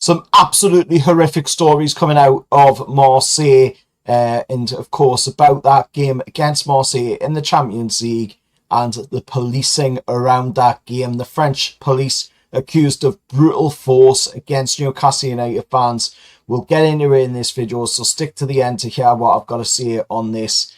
Some absolutely horrific stories coming out of Marseille, and of course about that game against Marseille in the Champions League and the policing around that game. The French police accused of brutal force against Newcastle United fans. We'll get into it in this video, so stick to the end to hear what I've got to say on this.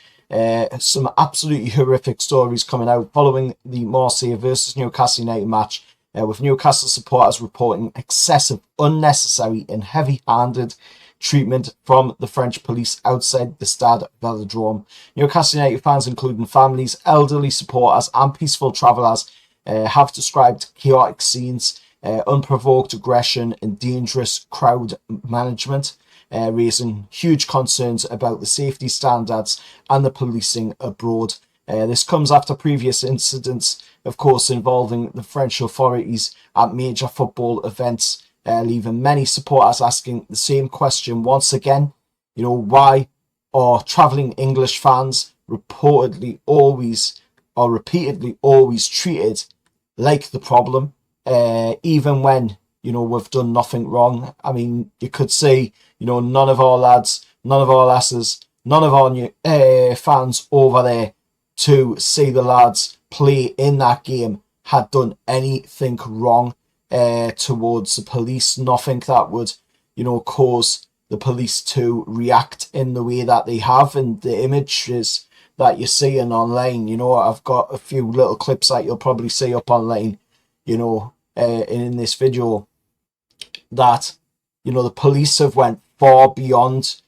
Some absolutely horrific stories coming out following the Marseille versus Newcastle United match, with Newcastle supporters reporting excessive, unnecessary and heavy-handed treatment from the French police outside the Stade Vélodrome. Newcastle United fans, including families, elderly supporters and peaceful travellers, have described chaotic scenes, unprovoked aggression and dangerous crowd management, raising huge concerns about the safety standards and the policing abroad. This comes after previous incidents, of course, involving the French authorities at major football events, leaving many supporters asking the same question once again. You know, why are travelling English fans repeatedly always treated like the problem, even when, you know, we've done nothing wrong? I mean, you could say, you know, none of our lads, none of our lasses, none of our fans over there to see the lads play in that game had done anything wrong towards the police. Nothing that would, you know, cause the police to react in the way that they have. And the images that you're seeing online, you know, I've got a few little clips that you'll probably see up online, you know, in this video, that, you know, the police have went far beyond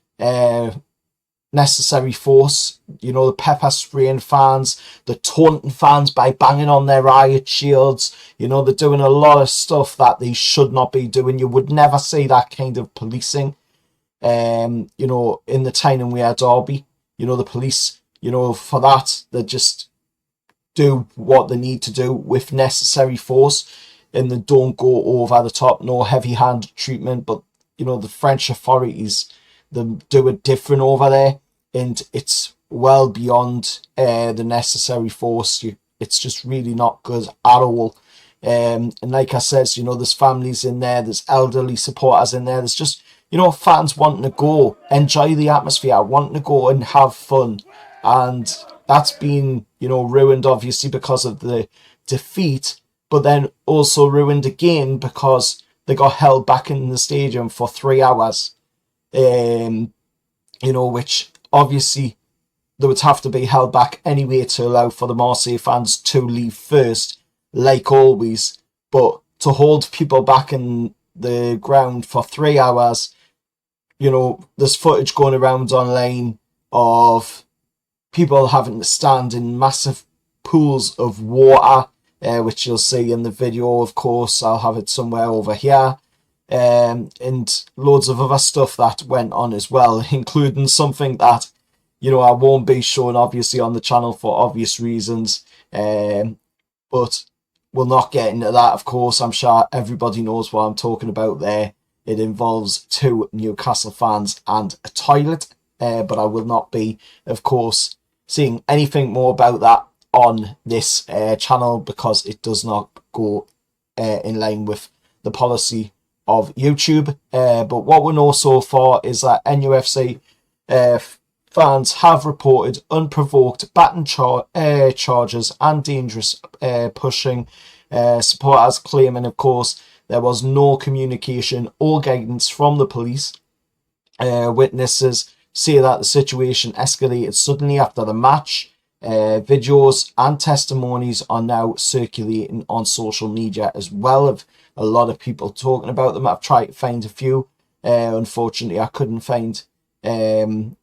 necessary force. You know, the pepper spraying fans, the taunting fans by banging on their riot shields. You know, they're doing a lot of stuff that they should not be doing. You would never see that kind of policing, you know, in the Tyne and Wear derby. You know, the police, you know, for that, they just do what they need to do with necessary force, and they don't go over the top. No heavy-handed treatment. But, you know, the French authorities, they do it different over there, and it's well beyond the necessary force. It's just really not good at all. And like I says, you know, there's families in there, there's elderly supporters in there, there's just, you know, fans wanting to go, enjoy the atmosphere, wanting to go and have fun. And that's been, you know, ruined obviously because of the defeat, but then also ruined again because they got held back in the stadium for 3 hours. You know, which obviously they would have to be held back anyway to allow for the Marseille fans to leave first, like always. But to hold people back in the ground for 3 hours, you know, there's footage going around online of people having to stand in massive pools of water, which you'll see in the video, of course. I'll have it somewhere over here. And loads of other stuff that went on as well, including something that, you know, I won't be showing obviously on the channel for obvious reasons, but we'll not get into that. Of course, I'm sure everybody knows what I'm talking about there. It involves 2 Newcastle fans and a toilet, but I will not be, of course, seeing anything more about that on this channel, because it does not go in line with the policy of YouTube. But what we know so far is that NUFC fans have reported unprovoked baton charges and dangerous pushing. Supporters claiming, of course, there was no communication or guidance from the police. Witnesses say that the situation escalated suddenly after the match. Videos and testimonies are now circulating on social media as well, of a lot of people talking about them. I've tried to find a few. Unfortunately, I couldn't find them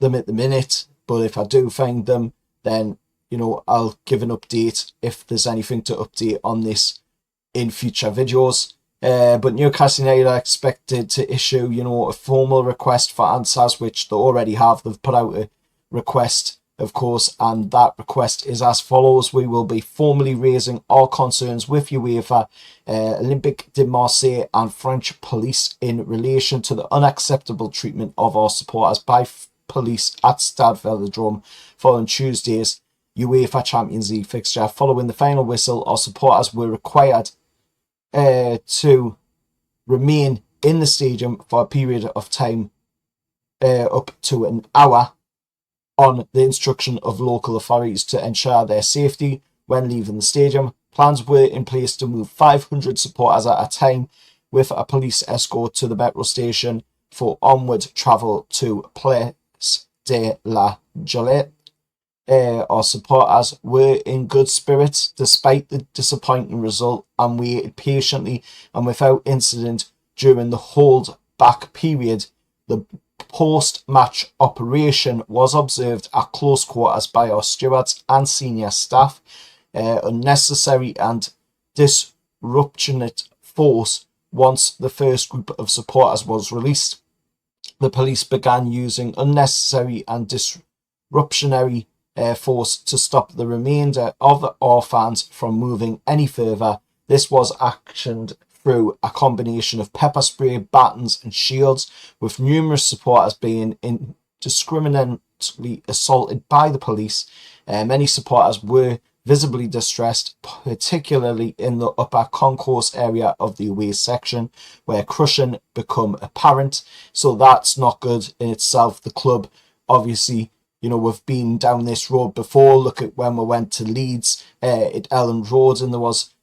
at the minute. But if I do find them, then, you know, I'll give an update if there's anything to update on this in future videos. But Newcastle United are expected to issue, you know, a formal request for answers, which they already have. They've put out a request, of course, and that request is as follows: we will be formally raising our concerns with UEFA, Olympique de Marseille and French police in relation to the unacceptable treatment of our supporters by police at Stade Vélodrome following Tuesday's UEFA Champions League fixture. Following the final whistle, our supporters were required to remain in the stadium for a period of time up to an hour on the instruction of local authorities to ensure their safety when leaving the stadium. Plans were in place to move 500 supporters at a time with a police escort to the metro station for onward travel to Place de la Jolette. Our supporters were in good spirits despite the disappointing result and waited patiently and without incident during the hold back period. The post-match operation was observed at close quarters by our stewards and senior staff. Unnecessary and disruptionate force. Once the first group of supporters was released, the police began using unnecessary and disruptionary force to stop the remainder of our fans from moving any further. This was actioned through a combination of pepper spray, batons and shields, with numerous supporters being indiscriminately assaulted by the police. Many supporters were visibly distressed, particularly in the upper concourse area of the away section, where crushing become apparent. So that's not good in itself. The club, obviously, we've been down this road before. Look at when we went to Leeds at Elland Road, and there was,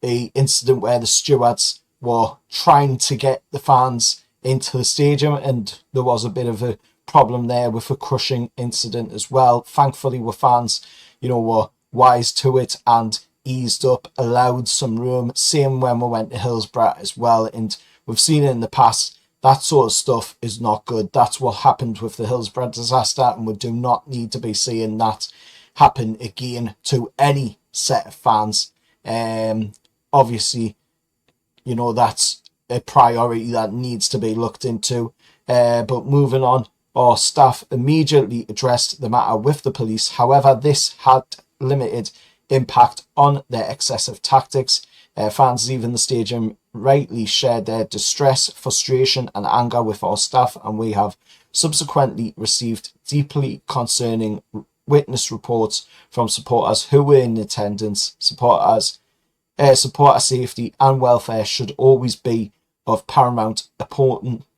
a incident where the stewards were trying to get the fans into the stadium, and there was a bit of a problem there with a crushing incident as well. Thankfully, the fans, were wise to it and eased up, allowed some room. Same when we went to Hillsborough as well, and we've seen it in the past. That sort of stuff is not good. That's what happened with the Hillsborough disaster, and we do not need to be seeing that happen again to any set of fans. Obviously, that's a priority that needs to be looked into. But moving on, our staff immediately addressed the matter with the police. However, this had limited impact on their excessive tactics. Fans leaving the stadium rightly shared their distress, frustration and anger with our staff, and we have subsequently received deeply concerning witness reports from supporters who were in attendance. Supporter safety and welfare should always be of paramount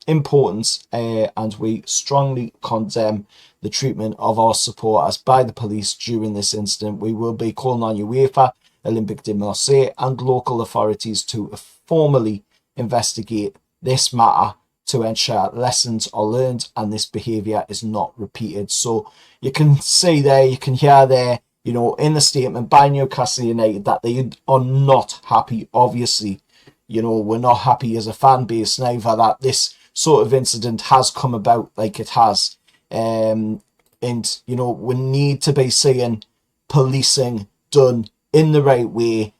importance, and we strongly condemn the treatment of our supporters by the police during this incident. We will be calling on UEFA, Olympique de Marseille and local authorities to formally investigate this matter to ensure lessons are learned and this behaviour is not repeated. So you can see there, you can hear there, in the statement by Newcastle United that they are not happy. Obviously, we're not happy as a fan base neither that this sort of incident has come about like it has. And, we need to be seeing policing done in the right way.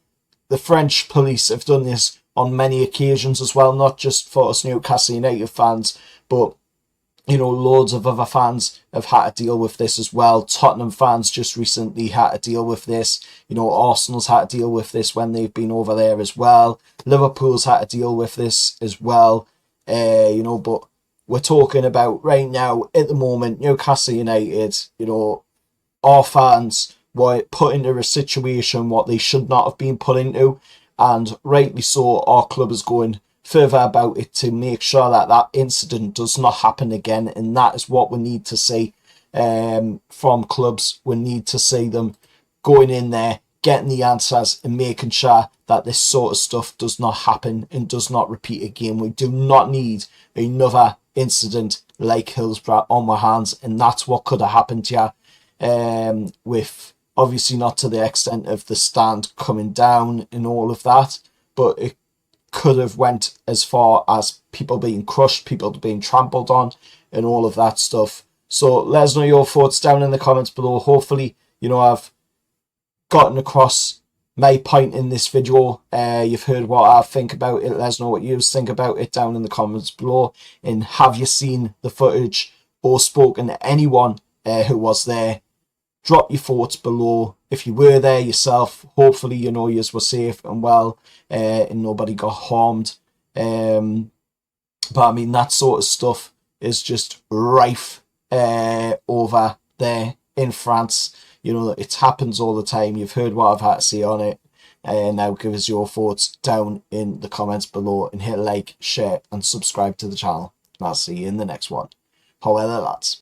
The French police have done this on many occasions as well, not just for us Newcastle United fans, but loads of other fans have had to deal with this as well. Tottenham fans just recently had to deal with this. Arsenal's had to deal with this when they've been over there as well. Liverpool's had to deal with this as well. But we're talking about right now, at the moment, Newcastle United, our fans were put into a situation what they should not have been put into, and rightly so, our club is going further about it to make sure that that incident does not happen again, and that is what we need to see from clubs. We need to see them going in there, getting the answers and making sure that this sort of stuff does not happen and does not repeat again. We do not need another incident like Hillsborough on our hands, and that's what could have happened here, with obviously not to the extent of the stand coming down and all of that, but it could have went as far as people being crushed, people being trampled on and all of that stuff. So let us know your thoughts down in the comments below. Hopefully, I've gotten across my point in this video. You've heard what I think about it. Let us know what you think about it down in the comments below. And have you seen the footage or spoken to anyone who was there? Drop your thoughts below. If you were there yourself, hopefully you were safe and well, and nobody got harmed. But I mean, that sort of stuff is just rife over there in France. It happens all the time. You've heard what I've had to say on it. Now give us your thoughts down in the comments below, and hit like, share and subscribe to the channel, and I'll see you in the next one. However, lads.